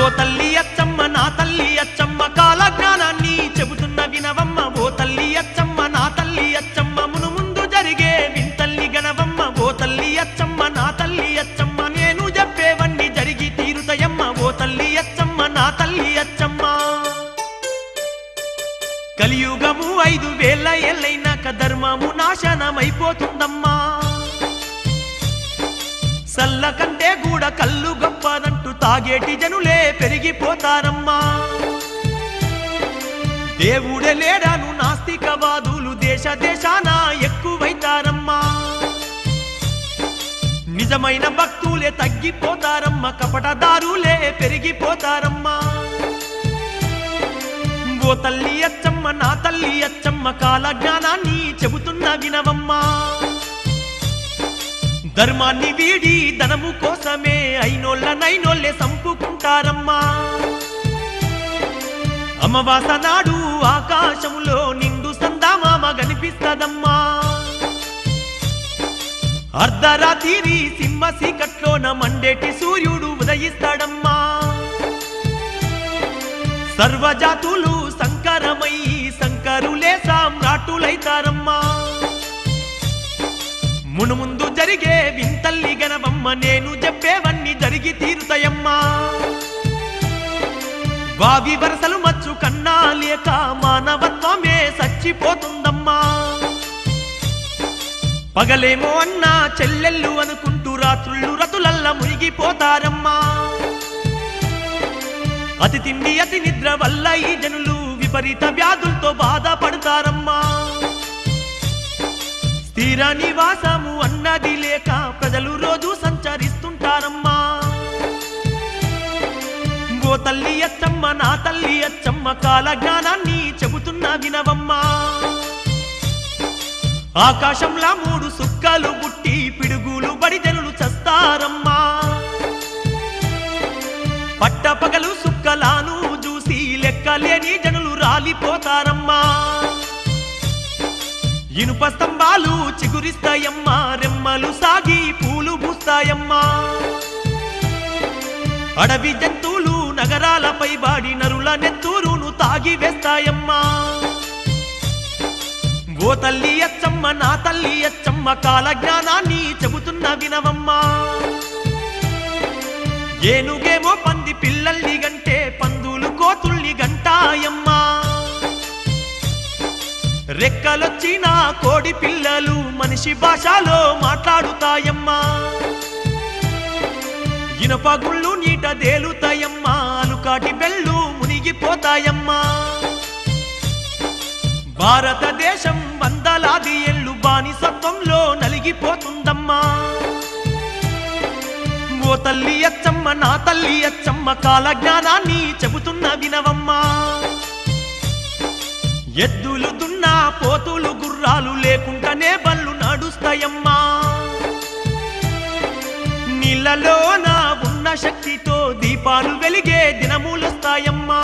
ఓ తల్లి అచ్చమ్మ నా తల్లి అచ్చమ్మ కాల జ్ఞానాన్ని చెబుతున్న వినవమ్మ ఓ తల్లి అచ్చమ్మ నా తల్లి అచ్చమ్మ మును ముందు జరిగే వింతల్లి గణవమ్మ ఓ తల్లి అచ్చమ్మ నా తల్లి అచ్చమ్మ నేను చెప్పేవన్నీ జరిగి తీరుతయమ్మ ఓ తల్లి అచ్చమ్మ నా తల్లి అచ్చమ్మ కలియుగము 5000 ఏళ్ళైనాక ధర్మము నాశనమైపోతుందమ్మా సల్ల కంటే గూడ కల్లు గొప్పదంటూ తాగేటి జనులే పెరిగిపోతారమ్మా దేవుడే లేడాను నాస్తికవాదులు దేశ దేశాన ఎక్కువైతారమ్మా నిజమైన భక్తులే తగ్గిపోతారమ్మా కపటదారులే పెరిగిపోతారమ్మా ఓ తల్లి అచ్చమ్మ నా తల్లి అచ్చమ్మ కాల జ్ఞానాన్ని చెబుతున్న వినవమ్మా ధర్మాన్ని వీడి ధనము కోసమే అయినోళ్ళనైనోళ్ళే సంపుకుంటారమ్మా అమావాస నాడు ఆకాశములో నిండు సందామామ కనిపిస్తదమ్మా అర్ధరాత్రి సింహ సీకట్లోన మండేటి సూర్యుడు ఉదయిస్తాడమ్మా సర్వజాతులు సంకరమై సంకరులే సామ్రాటులైతారమ్మా మును ముందు జరిగే వింతల్లి గణవమ్మ నేను చెప్పేవన్నీ జరిగి తీరుతాయమ్మా వావి వరసలు మచ్చు కన్నా లేక మానవత్వమే చచ్చిపోతుందమ్మా పగలేమో అన్నా చెల్లెళ్ళు అనుకుంటూ రాత్రుళ్ళు రతులల్లా మునిగిపోతారమ్మా అతి తిండి అతి నిద్ర వల్ల ఈ జనులు విపరీత వ్యాధులతో బాధపడతారమ్మా స్థిర నివాసము అన్నది లేక ప్రజలు రోజు సంచరిస్తుంటారమ్మా ఓ తల్లి అచ్చమ్మ నా తల్లి అచ్చమ్మ కాల జ్ఞానాన్ని చెబుతున్న వినవమ్మా ఆకాశంలా 3 సుక్కలు పుట్టి పిడుగులు బడి జనులు చస్తారమ్మా పట్టపగలు సుక్కలాను చూసి లెక్కలేని జనులు రాలిపోతారమ్మా ఇనుప స్తంభాలు చిగురిస్తాయమ్మా రెమ్మలు సాగి పూలు పూస్తాయమ్మా అడవి జంతువులు నగరాలపై బాడి నరుల నెత్తూరును తాగి వేస్తాయమ్మా ఓ తల్లి అచ్చమ్మ నా తల్లి అచ్చమ్మ కాల జ్ఞానాన్ని చెబుతున్న వినవమ్మా ఏనుగేమో పంది పిల్లల్ని గంటే పందులు కోతుల్ని గంటాయమ్మా రెక్కలొచ్చిన కోడి పిల్లలు మనిషి భాషలో మాట్లాడుతాయమ్మా ఇనుప గుళ్ళు నీట తేలుతాయమ్మా అలుకాటి బెళ్ళు మునిగిపోతాయమ్మా భారతదేశం వందలాది ఏళ్ళు బానిసత్వంలో నలిగిపోతుందమ్మా ఓ తల్లి అచ్చమ్మ నా తల్లి అచ్చమ్మ కాల జ్ఞానాన్ని చెబుతున్న వినవమ్మా ఎద్దులు దున్నా పోతులు గుర్రాలు లేకుండానే బళ్ళు నడుస్తాయమ్మా నీళ్ళలోన ఉన్న శక్తితో దీపాలు వెలిగే దినములొస్తాయమ్మా